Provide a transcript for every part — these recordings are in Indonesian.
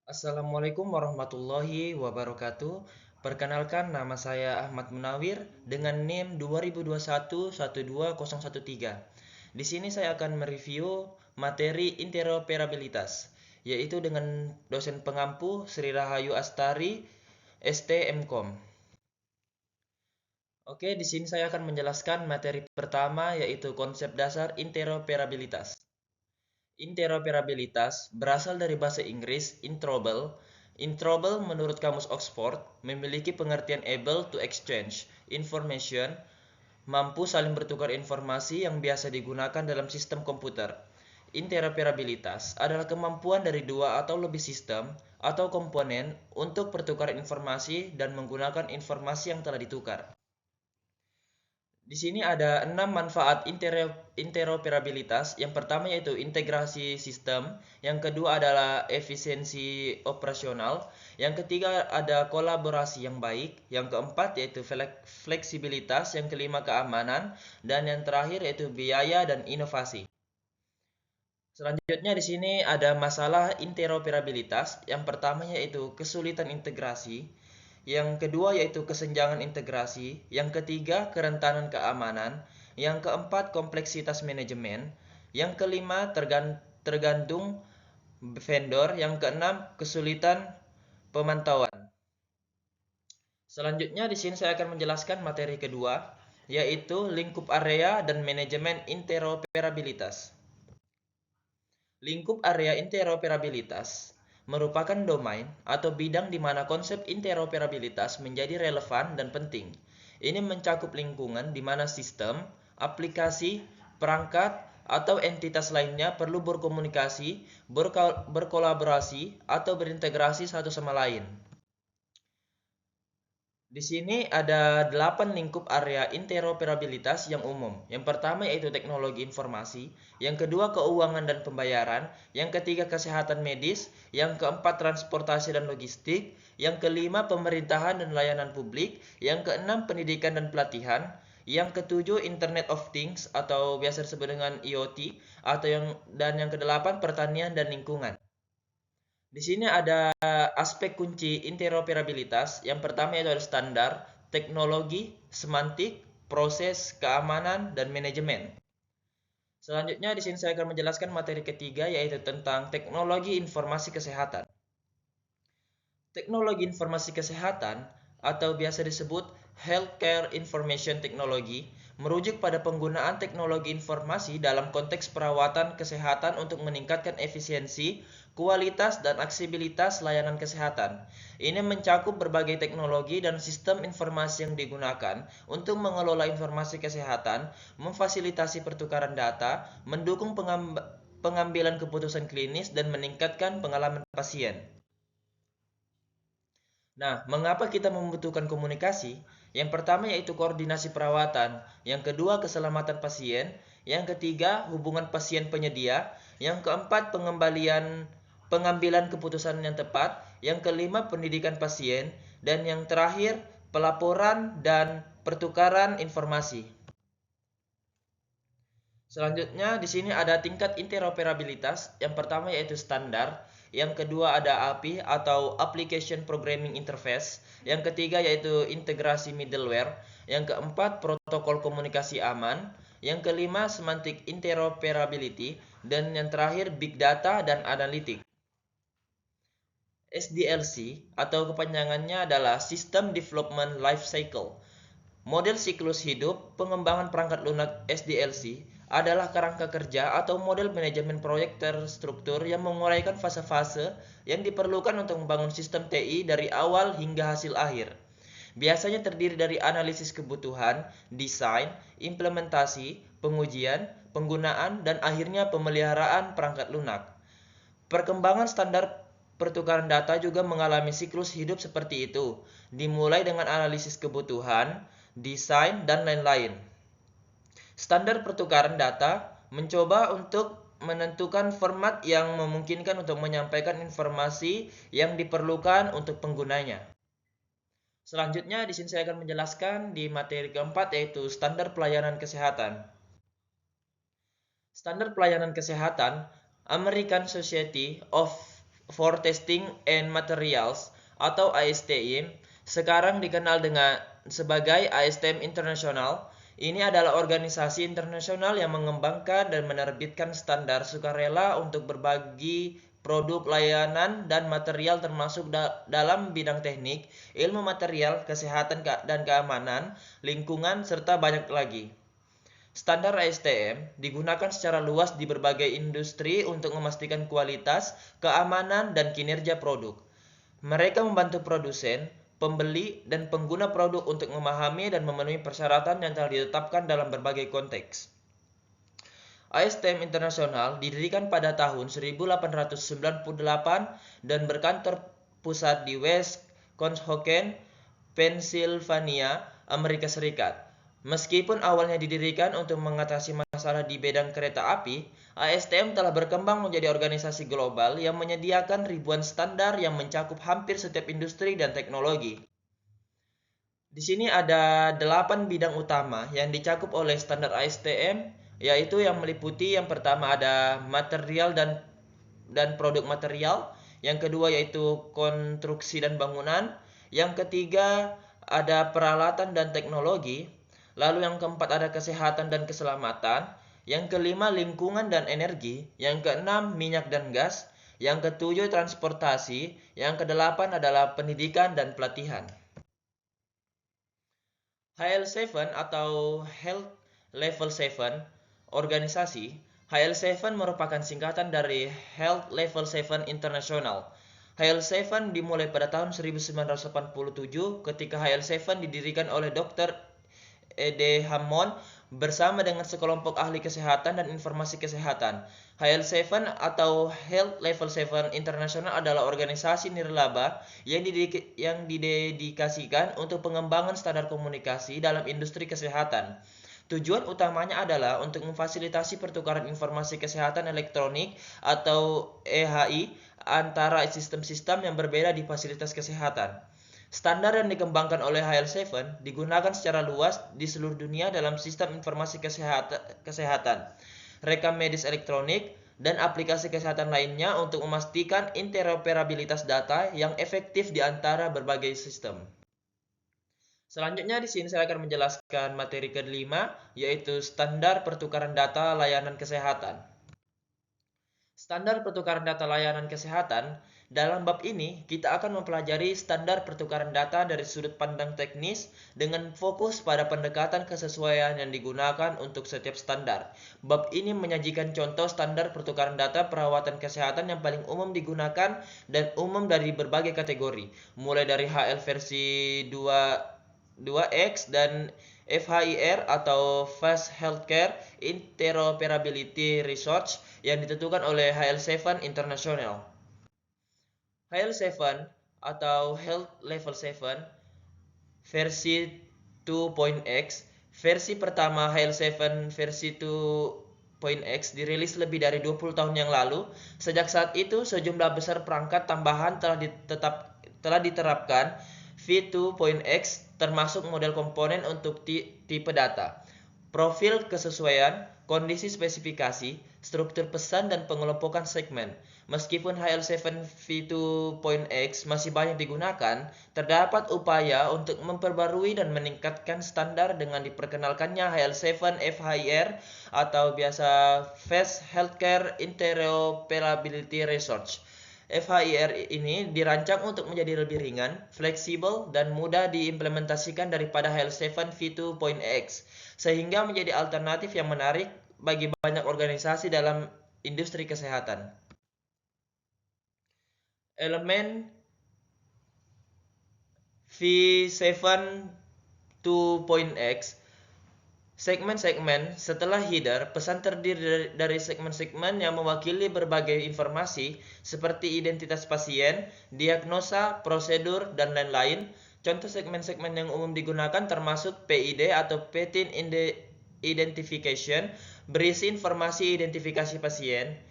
Assalamualaikum warahmatullahi wabarakatuh. Perkenalkan, nama saya Ahmad Munawir dengan NIM 2021 12013. Di sini saya akan mereview materi interoperabilitas, yaitu dengan dosen pengampu Sri Rahayu Astari, STMkom. Oke, di sini saya akan menjelaskan materi pertama, yaitu konsep dasar interoperabilitas. Interoperabilitas berasal dari bahasa Inggris interoperable. Interoperable menurut Kamus Oxford memiliki pengertian able to exchange information, mampu saling bertukar informasi yang biasa digunakan dalam sistem komputer. Interoperabilitas adalah kemampuan dari dua atau lebih sistem atau komponen untuk pertukaran informasi dan menggunakan informasi yang telah ditukar. Di sini ada 6 manfaat interoperabilitas. Yang pertama yaitu integrasi sistem, yang kedua adalah efisiensi operasional, yang ketiga ada kolaborasi yang baik, yang keempat yaitu fleksibilitas, yang kelima keamanan, dan yang terakhir yaitu biaya dan inovasi. Selanjutnya di sini ada masalah interoperabilitas. Yang pertama yaitu kesulitan integrasi, yang kedua yaitu kesenjangan integrasi, yang ketiga kerentanan keamanan, yang keempat kompleksitas manajemen, yang kelima tergantung vendor, yang keenam kesulitan pemantauan. Selanjutnya di sini saya akan menjelaskan materi kedua, yaitu lingkup area dan manajemen interoperabilitas. Lingkup area interoperabilitas merupakan domain atau bidang di mana konsep interoperabilitas menjadi relevan dan penting. Ini mencakup lingkungan di mana sistem, aplikasi, perangkat, atau entitas lainnya perlu berkomunikasi, berkolaborasi, atau berintegrasi satu sama lain. Di sini ada 8 lingkup area interoperabilitas yang umum. Yang pertama yaitu teknologi informasi, yang kedua keuangan dan pembayaran, yang ketiga kesehatan medis, yang keempat transportasi dan logistik, yang kelima pemerintahan dan layanan publik, yang keenam pendidikan dan pelatihan, yang ketujuh Internet of Things atau biasa disebut dengan IoT, dan yang kedelapan pertanian dan lingkungan. Di sini ada aspek kunci interoperabilitas. Yang pertama yaitu ada standar, teknologi, semantik, proses, keamanan, dan manajemen. Selanjutnya di sini saya akan menjelaskan materi ketiga yaitu tentang teknologi informasi kesehatan. Teknologi informasi kesehatan atau biasa disebut Healthcare Information Technology merujuk pada penggunaan teknologi informasi dalam konteks perawatan kesehatan untuk meningkatkan efisiensi, kualitas, dan aksesibilitas layanan kesehatan. Ini mencakup berbagai teknologi dan sistem informasi yang digunakan untuk mengelola informasi kesehatan, memfasilitasi pertukaran data, mendukung pengambilan keputusan klinis, dan meningkatkan pengalaman pasien. Nah, mengapa kita membutuhkan komunikasi? Yang pertama yaitu koordinasi perawatan, yang kedua keselamatan pasien, yang ketiga hubungan pasien penyedia, yang keempat pengambilan keputusan yang tepat, yang kelima pendidikan pasien, dan yang terakhir pelaporan dan pertukaran informasi. Selanjutnya di sini ada tingkat interoperabilitas. Yang pertama yaitu standar, yang kedua ada API atau Application Programming Interface, yang ketiga yaitu integrasi middleware, yang keempat protokol komunikasi aman, yang kelima semantic interoperability, dan yang terakhir big data dan analitik. SDLC atau kepanjangannya adalah System Development Life Cycle. Model siklus hidup pengembangan perangkat lunak SDLC adalah kerangka kerja atau model manajemen proyek terstruktur yang menguraikan fase-fase yang diperlukan untuk membangun sistem TI dari awal hingga hasil akhir. Biasanya terdiri dari analisis kebutuhan, desain, implementasi, pengujian, penggunaan, dan akhirnya pemeliharaan perangkat lunak. Perkembangan standar pertukaran data juga mengalami siklus hidup seperti itu, dimulai dengan analisis kebutuhan, desain, dan lain-lain. Standar pertukaran data mencoba untuk menentukan format yang memungkinkan untuk menyampaikan informasi yang diperlukan untuk penggunanya. Selanjutnya di sini saya akan menjelaskan di materi keempat yaitu standar pelayanan kesehatan. Standar pelayanan kesehatan American Society of for Testing and Materials atau ASTM, sekarang dikenal sebagai ASTM International. Ini adalah organisasi internasional yang mengembangkan dan menerbitkan standar sukarela untuk berbagi produk, layanan, dan material termasuk dalam bidang teknik, ilmu material, kesehatan dan keamanan, lingkungan, serta banyak lagi. Standar ASTM digunakan secara luas di berbagai industri untuk memastikan kualitas, keamanan, dan kinerja produk. Mereka membantu produsen, pembeli, dan pengguna produk untuk memahami dan memenuhi persyaratan yang telah ditetapkan dalam berbagai konteks. ASTM Internasional didirikan pada tahun 1898 dan berkantor pusat di West Conshohocken, Pennsylvania, Amerika Serikat. Meskipun awalnya didirikan untuk mengatasi masalah di bidang kereta api, ASTM telah berkembang menjadi organisasi global yang menyediakan ribuan standar yang mencakup hampir setiap industri dan teknologi. Di sini ada 8 bidang utama yang dicakup oleh standar ASTM, yaitu yang meliputi yang pertama ada material dan produk material, yang kedua yaitu konstruksi dan bangunan, yang ketiga ada peralatan dan teknologi, lalu yang keempat ada kesehatan dan keselamatan, yang kelima lingkungan dan energi, yang keenam minyak dan gas, yang ketujuh transportasi, yang kedelapan adalah pendidikan dan pelatihan. HL7 atau Health Level 7 organisasi, HL7 merupakan singkatan dari Health Level 7 International. HL7 dimulai pada tahun 1987 ketika HL7 didirikan oleh Dr. E.D. Hammond bersama dengan sekelompok ahli kesehatan dan informasi kesehatan. HL7 atau Health Level 7 International adalah organisasi nirlaba yang didedikasikan untuk pengembangan standar komunikasi dalam industri kesehatan. Tujuan utamanya adalah untuk memfasilitasi pertukaran informasi kesehatan elektronik atau EHI antara sistem-sistem yang berbeda di fasilitas kesehatan. Standar yang dikembangkan oleh HL7 digunakan secara luas di seluruh dunia dalam sistem informasi kesehatan, rekam medis elektronik, dan aplikasi kesehatan lainnya untuk memastikan interoperabilitas data yang efektif di antara berbagai sistem. Selanjutnya di sini saya akan menjelaskan materi kelima, yaitu standar pertukaran data layanan kesehatan. Standar pertukaran data layanan kesehatan. Dalam bab ini, kita akan mempelajari standar pertukaran data dari sudut pandang teknis dengan fokus pada pendekatan kesesuaian yang digunakan untuk setiap standar. Bab ini menyajikan contoh standar pertukaran data perawatan kesehatan yang paling umum digunakan dan umum dari berbagai kategori, mulai dari HL versi 2X dan FHIR atau Fast Healthcare Interoperability Research yang ditentukan oleh HL7 International. HL7 atau Health Level 7 versi 2.x. Versi pertama HL7 versi 2.x dirilis lebih dari 20 tahun yang lalu. Sejak saat itu sejumlah besar perangkat tambahan telah diterapkan V2.x termasuk model komponen untuk tipe data, profil kesesuaian, kondisi spesifikasi, struktur pesan, dan pengelompokan segmen. Meskipun HL7 V2.x masih banyak digunakan, terdapat upaya untuk memperbarui dan meningkatkan standar dengan diperkenalkannya HL7 FHIR atau biasa Fast Healthcare Interoperability Research. FHIR ini dirancang untuk menjadi lebih ringan, fleksibel, dan mudah diimplementasikan daripada HL7 V2.x, sehingga menjadi alternatif yang menarik bagi banyak organisasi dalam industri kesehatan. Elemen V7 2.x. Segmen-segmen setelah header, pesan terdiri dari segmen-segmen yang mewakili berbagai informasi seperti identitas pasien, diagnosa, prosedur, dan lain-lain. Contoh segmen-segmen yang umum digunakan termasuk PID atau Patient Identification, berisi informasi identifikasi pasien.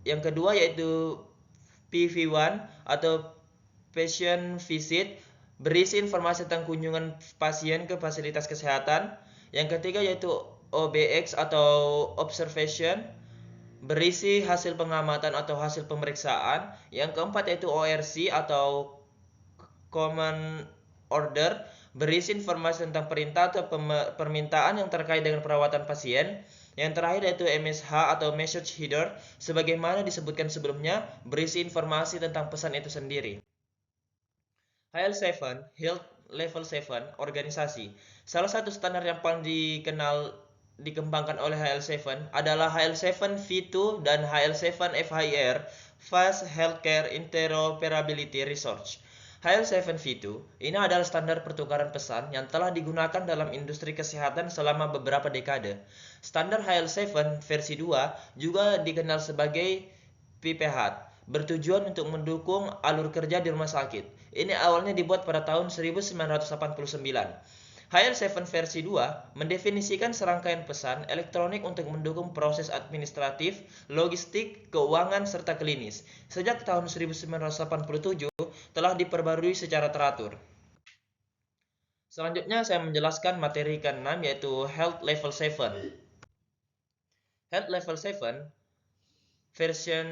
Yang kedua yaitu PV1 atau Patient Visit, berisi informasi tentang kunjungan pasien ke fasilitas kesehatan. Yang ketiga yaitu OBX atau Observation, berisi hasil pengamatan atau hasil pemeriksaan. Yang keempat yaitu ORC atau Command Order, berisi informasi tentang perintah atau permintaan yang terkait dengan perawatan pasien. Yang terakhir yaitu MSH atau Message Header, sebagaimana disebutkan sebelumnya, berisi informasi tentang pesan itu sendiri. HL7, Health Level 7, organisasi. Salah satu standar yang paling dikembangkan oleh HL7 adalah HL7 V2 dan HL7 FHIR, Fast Healthcare Interoperability Research. HL7 V2 ini adalah standar pertukaran pesan yang telah digunakan dalam industri kesehatan selama beberapa dekade. Standar HL7 versi 2 juga dikenal sebagai PPH, bertujuan untuk mendukung alur kerja di rumah sakit. Ini awalnya dibuat pada tahun 1989. HL7 versi 2 mendefinisikan serangkaian pesan elektronik untuk mendukung proses administratif, logistik, keuangan, serta klinis. Sejak tahun 1987 telah diperbarui secara teratur. Selanjutnya saya menjelaskan materi ke-6 yaitu Health Level 7. Health Level 7 version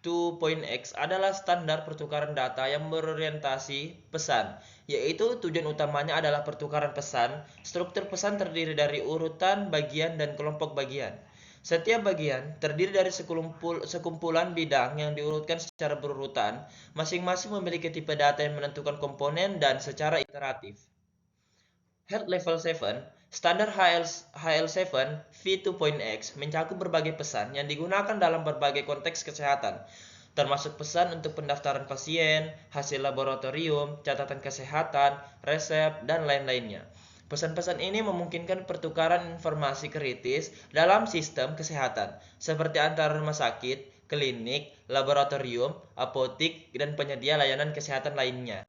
2.x adalah standar pertukaran data yang berorientasi pesan, yaitu tujuan utamanya adalah pertukaran pesan. Struktur pesan terdiri dari urutan, bagian, dan kelompok bagian. Setiap bagian terdiri dari sekumpulan bidang yang diurutkan secara berurutan. Masing-masing memiliki tipe data yang menentukan komponen dan secara iteratif. Health Level 7, standar HL7 V2.x mencakup berbagai pesan yang digunakan dalam berbagai konteks kesehatan, termasuk pesan untuk pendaftaran pasien, hasil laboratorium, catatan kesehatan, resep, dan lain-lainnya. Pesan-pesan ini memungkinkan pertukaran informasi kritis dalam sistem kesehatan, seperti antara rumah sakit, klinik, laboratorium, apotik, dan penyedia layanan kesehatan lainnya.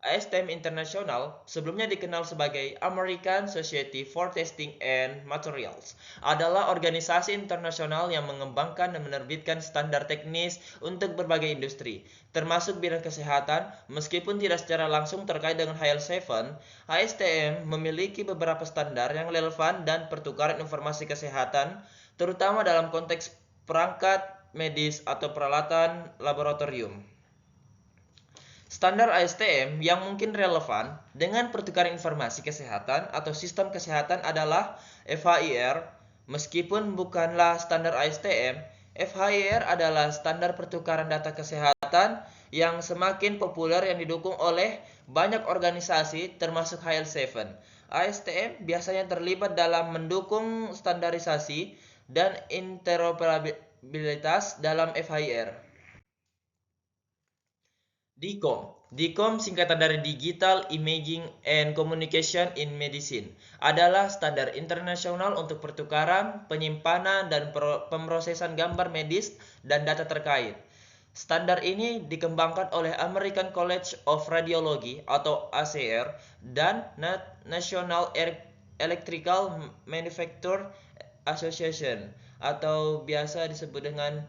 ASTM International, sebelumnya dikenal sebagai American Society for Testing and Materials, adalah organisasi internasional yang mengembangkan dan menerbitkan standar teknis untuk berbagai industri, termasuk bidang kesehatan. Meskipun tidak secara langsung terkait dengan HL7, ASTM memiliki beberapa standar yang relevan dan pertukaran informasi kesehatan, terutama dalam konteks perangkat medis atau peralatan laboratorium. Standar ASTM yang mungkin relevan dengan pertukaran informasi kesehatan atau sistem kesehatan adalah FHIR. Meskipun bukanlah standar ASTM, FHIR adalah standar pertukaran data kesehatan yang semakin populer yang didukung oleh banyak organisasi termasuk HL7. ASTM biasanya terlibat dalam mendukung standarisasi dan interoperabilitas dalam FHIR. DICOM singkatan dari Digital Imaging and Communication in Medicine, adalah standar internasional untuk pertukaran, penyimpanan, dan pemrosesan gambar medis dan data terkait. Standar ini dikembangkan oleh American College of Radiology atau ACR dan National Electrical Manufacturing Association atau biasa disebut dengan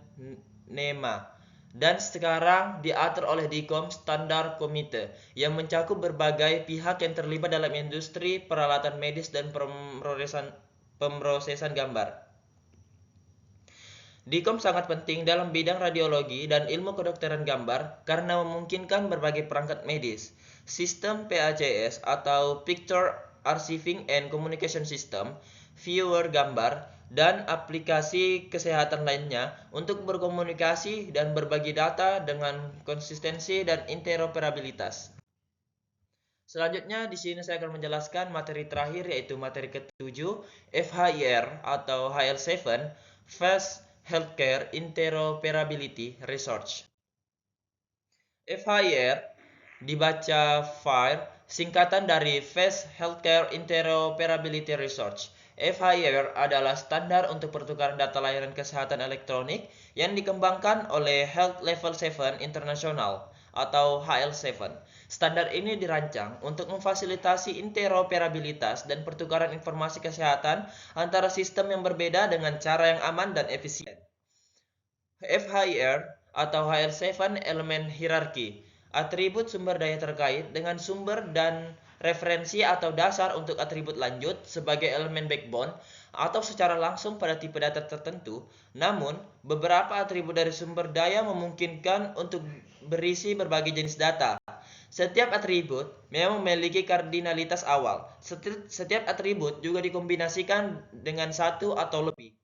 NEMA. Dan sekarang diatur oleh DICOM Standard Committee yang mencakup berbagai pihak yang terlibat dalam industri peralatan medis dan pemrosesan gambar. DICOM sangat penting dalam bidang radiologi dan ilmu kedokteran gambar karena memungkinkan berbagai perangkat medis, sistem PACS atau Picture Archiving and Communication System, viewer gambar, dan aplikasi kesehatan lainnya untuk berkomunikasi dan berbagi data dengan konsistensi dan interoperabilitas. Selanjutnya di sini saya akan menjelaskan materi terakhir yaitu materi ke-7, FHIR atau HL7, Fast Healthcare Interoperability Research. FHIR dibaca FHIR, singkatan dari Fast Healthcare Interoperability Research. FHIR adalah standar untuk pertukaran data layanan kesehatan elektronik yang dikembangkan oleh Health Level 7 International atau HL7. Standar ini dirancang untuk memfasilitasi interoperabilitas dan pertukaran informasi kesehatan antara sistem yang berbeda dengan cara yang aman dan efisien. FHIR atau HL7 elemen hierarki, atribut sumber daya terkait dengan sumber dan referensi atau dasar untuk atribut lanjut sebagai elemen backbone. atau secara langsung pada tipe data tertentu, namun beberapa atribut dari sumber daya memungkinkan untuk berisi berbagai jenis data. Setiap atribut memang memiliki kardinalitas awal. Setiap atribut juga dikombinasikan dengan satu atau lebih.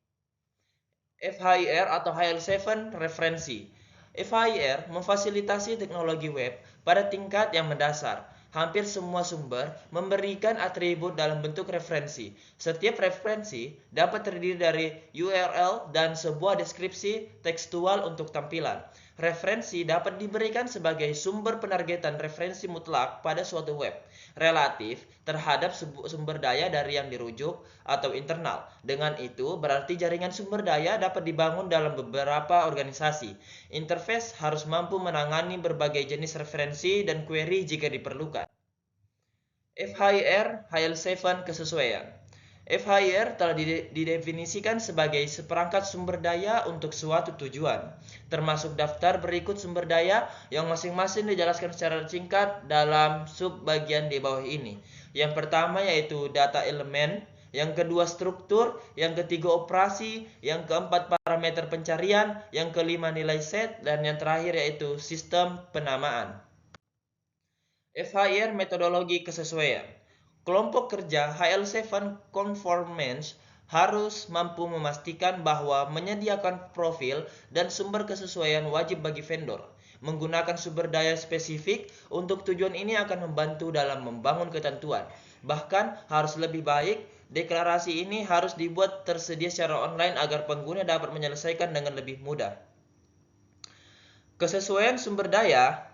FHIR atau HL7 referensi. FHIR memfasilitasi teknologi web pada tingkat yang mendasar. Hampir semua sumber memberikan atribut dalam bentuk referensi. Setiap referensi dapat terdiri dari URL dan sebuah deskripsi tekstual untuk tampilan. Referensi dapat diberikan sebagai sumber penargetan referensi mutlak pada suatu web, relatif terhadap sumber daya dari yang dirujuk atau internal. Dengan itu, berarti jaringan sumber daya dapat dibangun dalam beberapa organisasi. Interface harus mampu menangani berbagai jenis referensi dan query jika diperlukan. FHIR HL7 kesesuaian. FHIR telah didefinisikan sebagai seperangkat sumber daya untuk suatu tujuan, termasuk daftar berikut sumber daya yang masing-masing dijelaskan secara singkat dalam subbagian di bawah ini. Yang pertama yaitu data elemen, yang kedua struktur, yang ketiga operasi, yang keempat parameter pencarian, yang kelima nilai set, dan yang terakhir yaitu sistem penamaan. FHIR metodologi kesesuaian. Kelompok kerja HL7 Conformance harus mampu memastikan bahwa menyediakan profil dan sumber kesesuaian wajib bagi vendor. Menggunakan sumber daya spesifik untuk tujuan ini akan membantu dalam membangun ketentuan. Bahkan harus lebih baik, deklarasi ini harus dibuat tersedia secara online agar pengguna dapat menyelesaikan dengan lebih mudah. Kesesuaian sumber daya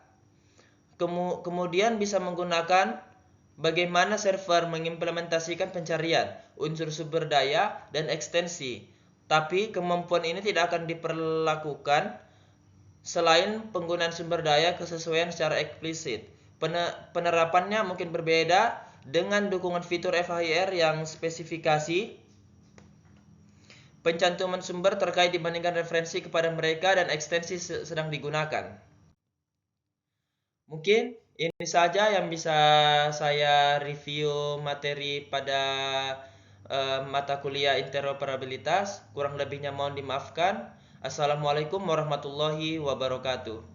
kemudian bisa menggunakan bagaimana server mengimplementasikan pencarian, unsur sumber daya, dan ekstensi. Tapi kemampuan ini tidak akan diperlakukan selain penggunaan sumber daya kesesuaian secara eksplisit. Penerapannya mungkin berbeda dengan dukungan fitur FHIR yang spesifikasi pencantuman sumber terkait dibandingkan referensi kepada mereka dan ekstensi sedang digunakan. Mungkin ini saja yang bisa saya review materi pada mata kuliah interoperabilitas. Kurang lebihnya mohon dimaafkan. Assalamualaikum warahmatullahi wabarakatuh.